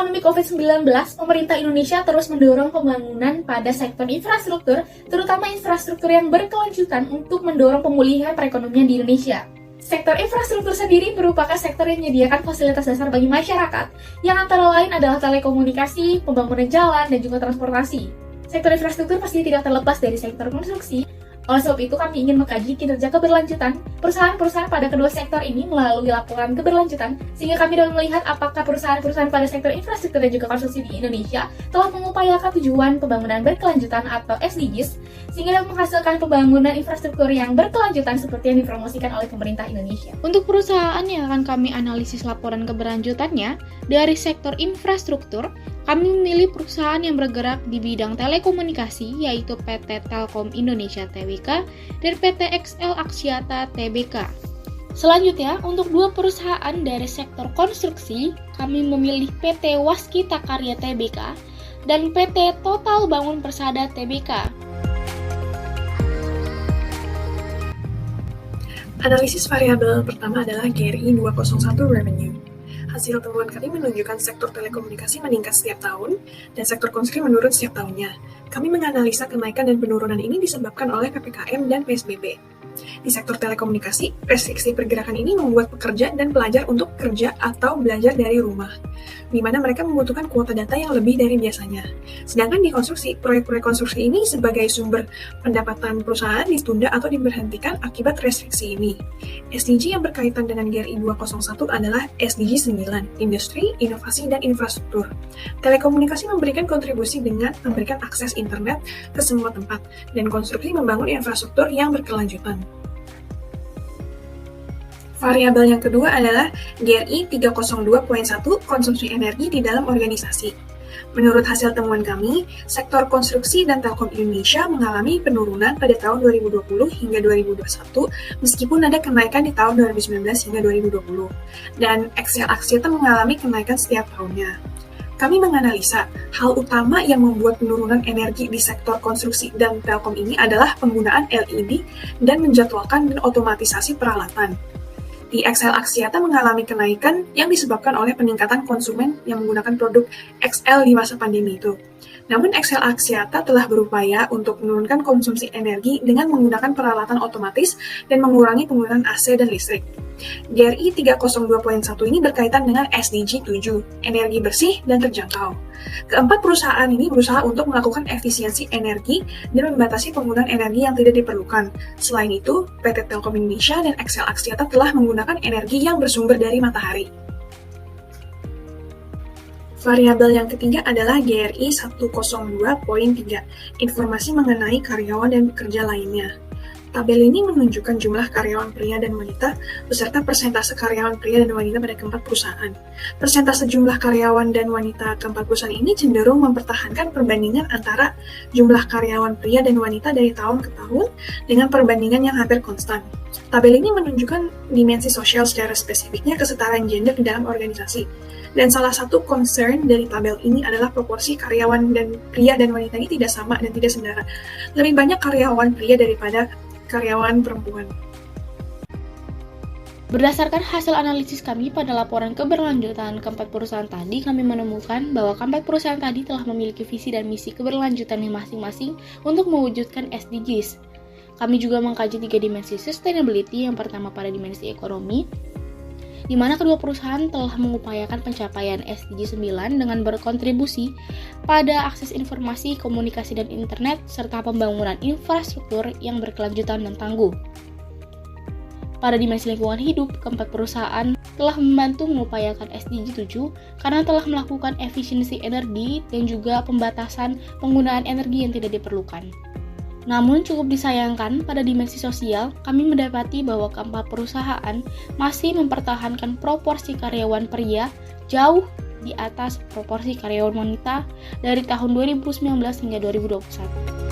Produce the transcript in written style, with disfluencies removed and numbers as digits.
pandemi COVID-19, pemerintah Indonesia terus mendorong pembangunan pada sektor infrastruktur, terutama infrastruktur yang berkelanjutan untuk mendorong pemulihan perekonomian di Indonesia. Sektor infrastruktur sendiri merupakan sektor yang menyediakan fasilitas dasar bagi masyarakat, yang antara lain adalah telekomunikasi, pembangunan jalan, dan juga transportasi. Sektor infrastruktur pasti tidak terlepas dari sektor konstruksi. Oleh sebab itu, kami ingin mengkaji kinerja keberlanjutan perusahaan-perusahaan pada kedua sektor ini melalui laporan keberlanjutan, sehingga kami dapat melihat apakah perusahaan-perusahaan pada sektor infrastruktur dan juga konstruksi di Indonesia telah mengupayakan tujuan pembangunan berkelanjutan atau SDGs, sehingga dapat menghasilkan pembangunan infrastruktur yang berkelanjutan seperti yang dipromosikan oleh pemerintah Indonesia. Untuk perusahaan yang akan kami analisis laporan keberlanjutannya, dari sektor infrastruktur, kami memilih perusahaan yang bergerak di bidang telekomunikasi, yaitu PT Telkom Indonesia Tbk dan PT XL Axiata Tbk. Selanjutnya, untuk dua perusahaan dari sektor konstruksi, kami memilih PT Waskita Karya Tbk dan PT Total Bangun Persada Tbk. Analisis variabel pertama adalah GRI 201 Revenue. Hasil temuan kami menunjukkan sektor telekomunikasi meningkat setiap tahun dan sektor konstruksi menurun setiap tahunnya. Kami menganalisa kenaikan dan penurunan ini disebabkan oleh PPKM dan PSBB. Di sektor telekomunikasi, restriksi pergerakan ini membuat pekerja dan pelajar untuk kerja atau belajar dari rumah, di mana mereka membutuhkan kuota data yang lebih dari biasanya. Sedangkan di konstruksi, proyek-proyek konstruksi ini sebagai sumber pendapatan perusahaan ditunda atau diberhentikan akibat restriksi ini. SDG yang berkaitan dengan GRI 201 adalah SDG 9, Industri, Inovasi, dan Infrastruktur. Telekomunikasi memberikan kontribusi dengan memberikan akses internet ke semua tempat, dan konstruksi membangun infrastruktur yang berkelanjutan. Variabel yang kedua adalah GRI 302.1 konsumsi energi di dalam organisasi. Menurut hasil temuan kami, sektor konstruksi dan Telkom Indonesia mengalami penurunan pada tahun 2020 hingga 2021 meskipun ada kenaikan di tahun 2019 hingga 2020. Dan XL Axiata mengalami kenaikan setiap tahunnya. Kami menganalisa hal utama yang membuat penurunan energi di sektor konstruksi dan Telkom ini adalah penggunaan LED dan menjadwalkan dan otomatisasi peralatan. Di XL Axiata mengalami kenaikan yang disebabkan oleh peningkatan konsumen yang menggunakan produk XL di masa pandemi itu. Namun XL Axiata telah berupaya untuk menurunkan konsumsi energi dengan menggunakan peralatan otomatis dan mengurangi penggunaan AC dan listrik. GRI 302.1 ini berkaitan dengan SDG 7, energi bersih dan terjangkau. Keempat perusahaan ini berusaha untuk melakukan efisiensi energi dan membatasi penggunaan energi yang tidak diperlukan. Selain itu, PT Telkom Indonesia dan XL Axiata telah menggunakan energi yang bersumber dari matahari. Variabel yang ketiga adalah GRI 102.3, informasi mengenai karyawan dan pekerja lainnya. Tabel ini menunjukkan jumlah karyawan pria dan wanita beserta persentase karyawan pria dan wanita pada keempat perusahaan. Persentase jumlah karyawan dan wanita keempat perusahaan ini cenderung mempertahankan perbandingan antara jumlah karyawan pria dan wanita dari tahun ke tahun dengan perbandingan yang hampir konstan. Tabel ini menunjukkan dimensi sosial secara spesifiknya kesetaraan gender di dalam organisasi. Dan salah satu concern dari tabel ini adalah proporsi karyawan dan pria dan wanita ini tidak sama dan tidak setara. Lebih banyak karyawan pria daripada karyawan perempuan. Berdasarkan hasil analisis kami pada laporan keberlanjutan keempat perusahaan tadi, kami menemukan bahwa keempat perusahaan tadi telah memiliki visi dan misi keberlanjutannya masing-masing untuk mewujudkan SDGs. Kami juga mengkaji 3 dimensi sustainability, yang pertama pada dimensi ekonomi, di mana kedua perusahaan telah mengupayakan pencapaian SDG 9 dengan berkontribusi pada akses informasi, komunikasi, dan internet, serta pembangunan infrastruktur yang berkelanjutan dan tangguh. Pada dimensi lingkungan hidup, keempat perusahaan telah membantu mengupayakan SDG 7 karena telah melakukan efisiensi energi dan juga pembatasan penggunaan energi yang tidak diperlukan. Namun cukup disayangkan pada dimensi sosial, kami mendapati bahwa keempat perusahaan masih mempertahankan proporsi karyawan pria jauh di atas proporsi karyawan wanita dari tahun 2019 hingga 2021.